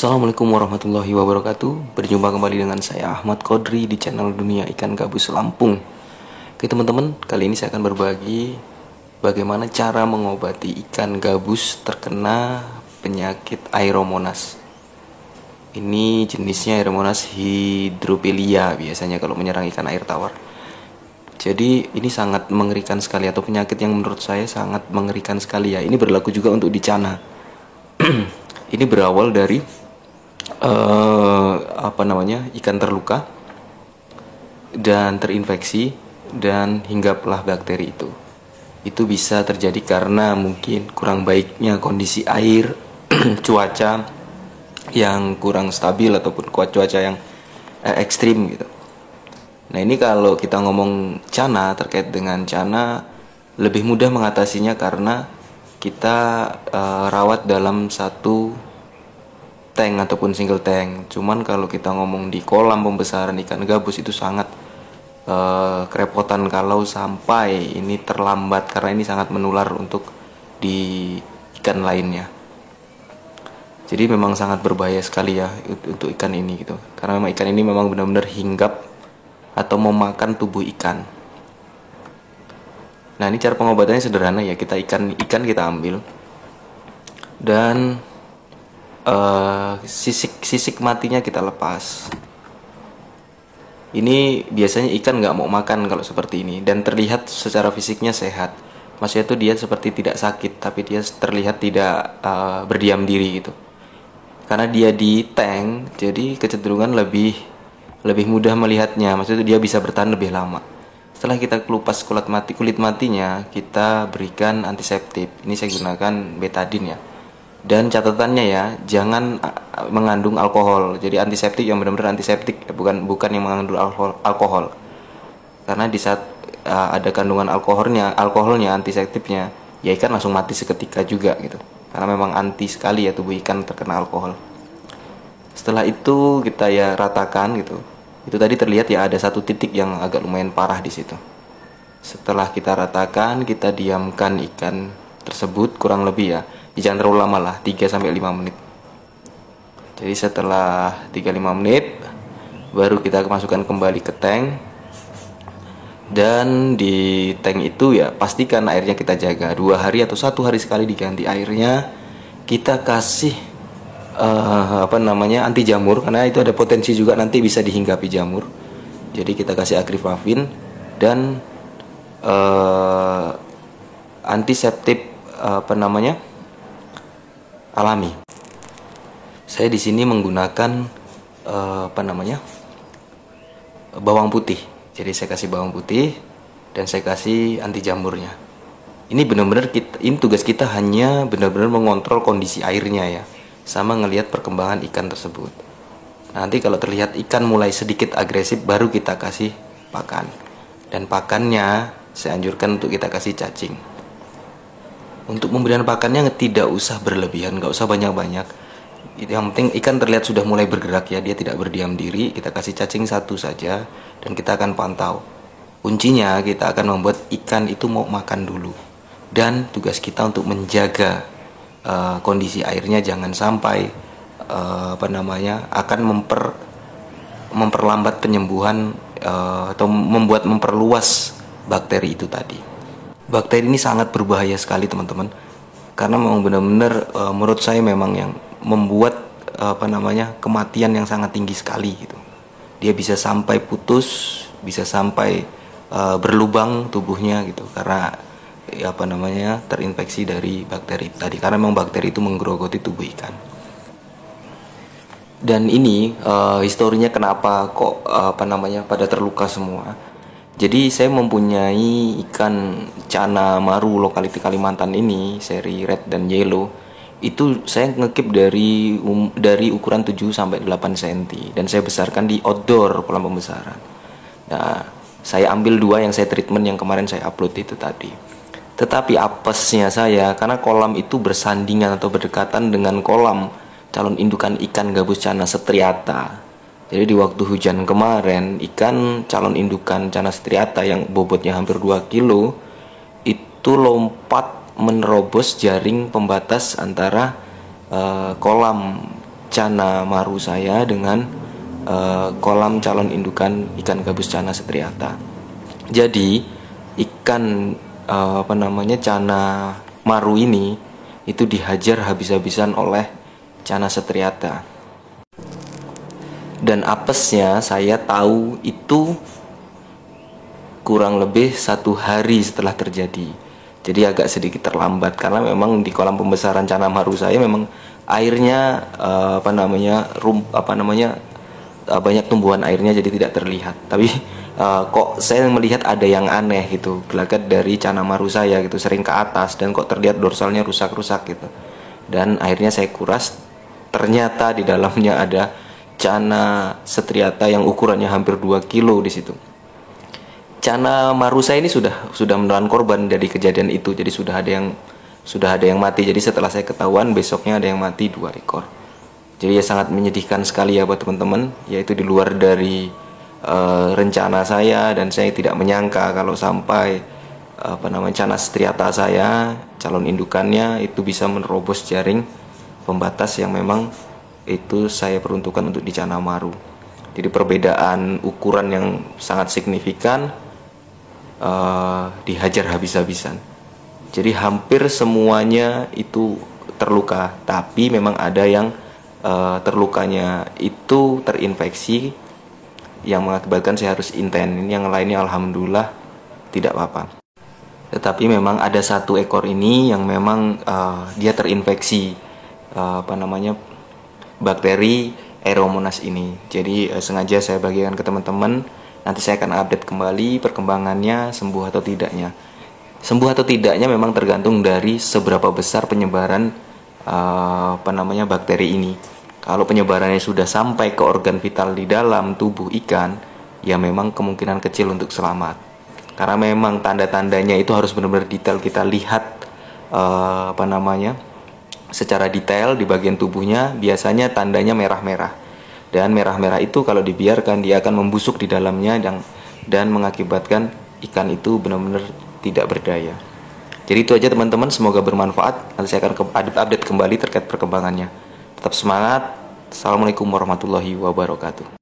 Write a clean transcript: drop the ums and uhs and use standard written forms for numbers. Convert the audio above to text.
Assalamualaikum warahmatullahi wabarakatuh. Berjumpa kembali dengan saya Ahmad Kodri di channel Dunia Ikan Gabus Lampung. Oke teman-teman, kali ini saya akan berbagi bagaimana cara mengobati ikan gabus terkena penyakit Aeromonas. Ini jenisnya Aeromonas hydropilia biasanya kalau menyerang ikan air tawar. Jadi ini sangat mengerikan sekali, atau penyakit yang menurut saya sangat mengerikan sekali ya. Ini berlaku juga untuk di Cana. Ini berawal dari ikan terluka dan terinfeksi dan hinggaplah bakteri itu bisa terjadi karena mungkin kurang baiknya kondisi air, cuaca yang kurang stabil ataupun cuaca yang ekstrim gitu. Nah ini kalau kita ngomong Cana, terkait dengan Cana lebih mudah mengatasinya karena kita rawat dalam satu tank ataupun single tank. Cuman kalau kita ngomong di kolam pembesaran ikan gabus itu sangat kerepotan kalau sampai ini terlambat, karena ini sangat menular untuk di ikan lainnya. Jadi memang sangat berbahaya sekali ya untuk ikan ini gitu. Karena memang ikan ini memang benar-benar hinggap atau memakan tubuh ikan. Nah ini cara pengobatannya sederhana ya. Ikan kita ambil dan sisik matinya kita lepas. Ini biasanya ikan nggak mau makan kalau seperti ini, dan terlihat secara fisiknya sehat. Maksudnya itu dia seperti tidak sakit, tapi dia terlihat tidak berdiam diri gitu. Karena dia di tank, jadi kecenderungan lebih mudah melihatnya. Maksudnya itu dia bisa bertahan lebih lama. Setelah kita kelupas kulit matinya, kita berikan antiseptik. Ini saya gunakan betadine ya. Dan catatannya ya, jangan mengandung alkohol. Jadi antiseptik yang benar-benar antiseptik, bukan yang mengandung alkohol. Karena di saat ada kandungan alkoholnya antiseptiknya, ya ikan langsung mati seketika juga gitu. Karena memang anti sekali ya tubuh ikan terkena alkohol. Setelah itu kita ya ratakan gitu. Itu tadi terlihat ya ada satu titik yang agak lumayan parah di situ. Setelah kita ratakan, kita diamkan ikan tersebut kurang lebih ya, jangan terlalu lama lah, 3-5 menit. Jadi setelah 3-5 menit baru kita masukkan kembali ke tank. Dan di tank itu ya pastikan airnya kita jaga 2 hari atau 1 hari sekali diganti airnya. Kita kasih anti jamur, karena itu ada potensi juga nanti bisa dihinggapi jamur. Jadi kita kasih agriflavin dan antiseptik alami. Saya di sini menggunakan bawang putih. Jadi saya kasih bawang putih dan saya kasih anti jamurnya. Ini benar-benar ini tugas kita hanya benar-benar mengontrol kondisi airnya ya, sama ngelihat perkembangan ikan tersebut. Nanti kalau terlihat ikan mulai sedikit agresif, baru kita kasih pakan. Dan pakannya saya anjurkan untuk kita kasih cacing. Untuk pemberian pakannya tidak usah berlebihan, nggak usah banyak-banyak. Yang penting ikan terlihat sudah mulai bergerak ya, dia tidak berdiam diri. Kita kasih cacing 1 saja dan kita akan pantau. Kuncinya kita akan membuat ikan itu mau makan dulu. Dan tugas kita untuk menjaga kondisi airnya jangan sampai akan memperlambat penyembuhan atau memperluas bakteri itu tadi. Bakteri ini sangat berbahaya sekali teman-teman, karena memang benar-benar menurut saya memang yang membuat kematian yang sangat tinggi sekali gitu. Dia bisa sampai putus, bisa sampai berlubang tubuhnya gitu, karena terinfeksi dari bakteri tadi, karena memang bakteri itu menggerogoti tubuh ikan. Dan ini historinya kenapa kok pada terluka semua. Jadi saya mempunyai ikan Cana Maru lokaliti Kalimantan ini, seri red dan yellow. Itu saya ngekip dari ukuran 7-8 cm dan saya besarkan di outdoor kolam pembesaran. Nah, saya ambil 2 yang saya treatment yang kemarin saya upload itu tadi. Tetapi apesnya saya, karena kolam itu bersandingan atau berdekatan dengan kolam calon indukan ikan gabus Cana striata. Jadi di waktu hujan kemarin, ikan calon indukan Cana striata yang bobotnya hampir 2 kilo itu lompat menerobos jaring pembatas antara kolam cana maru saya dengan kolam calon indukan ikan gabus cana striata. Jadi ikan cana maru ini itu dihajar habis-habisan oleh cana striata. Dan apesnya saya tahu itu kurang lebih 1 hari setelah terjadi. Jadi agak sedikit terlambat karena memang di kolam pembesaran cana maru saya memang airnya banyak tumbuhan airnya, jadi tidak terlihat. Tapi kok saya melihat ada yang aneh gitu, gelagat dari cana maru saya gitu, sering ke atas dan kok terlihat dorsalnya rusak-rusak gitu. Dan akhirnya saya kuras, ternyata di dalamnya ada cana striata yang ukurannya hampir 2 kilo di situ. Cana maru saya ini sudah menelan korban dari kejadian itu, jadi sudah ada yang mati. Jadi setelah saya ketahuan, besoknya ada yang mati 2 ekor. Jadi ya sangat menyedihkan sekali ya buat teman-teman, yaitu di luar dari rencana saya, dan saya tidak menyangka kalau sampai cana striata saya, calon indukannya itu bisa menerobos jaring pembatas yang memang itu saya peruntukkan untuk di cana maru. Jadi perbedaan ukuran yang sangat signifikan, dihajar habis-habisan. Jadi hampir semuanya itu terluka, tapi memang ada yang terlukanya itu terinfeksi yang mengakibatkan saya harus inten. Yang lainnya alhamdulillah tidak apa-apa. Tetapi memang ada 1 ekor ini yang memang dia terinfeksi bakteri Aeromonas ini. Jadi sengaja saya bagikan ke teman-teman. Nanti saya akan update kembali perkembangannya, sembuh atau tidaknya. Sembuh atau tidaknya memang tergantung dari seberapa besar penyebaran bakteri ini. Kalau penyebarannya sudah sampai ke organ vital di dalam tubuh ikan, ya memang kemungkinan kecil untuk selamat. Karena memang tanda-tandanya itu harus benar-benar detail kita lihat secara detail di bagian tubuhnya. Biasanya tandanya merah-merah. Dan merah-merah itu kalau dibiarkan dia akan membusuk di dalamnya dan mengakibatkan ikan itu benar-benar tidak berdaya. Jadi itu aja teman-teman, semoga bermanfaat. Nanti saya akan update kembali terkait perkembangannya. Tetap semangat. Assalamualaikum warahmatullahi wabarakatuh.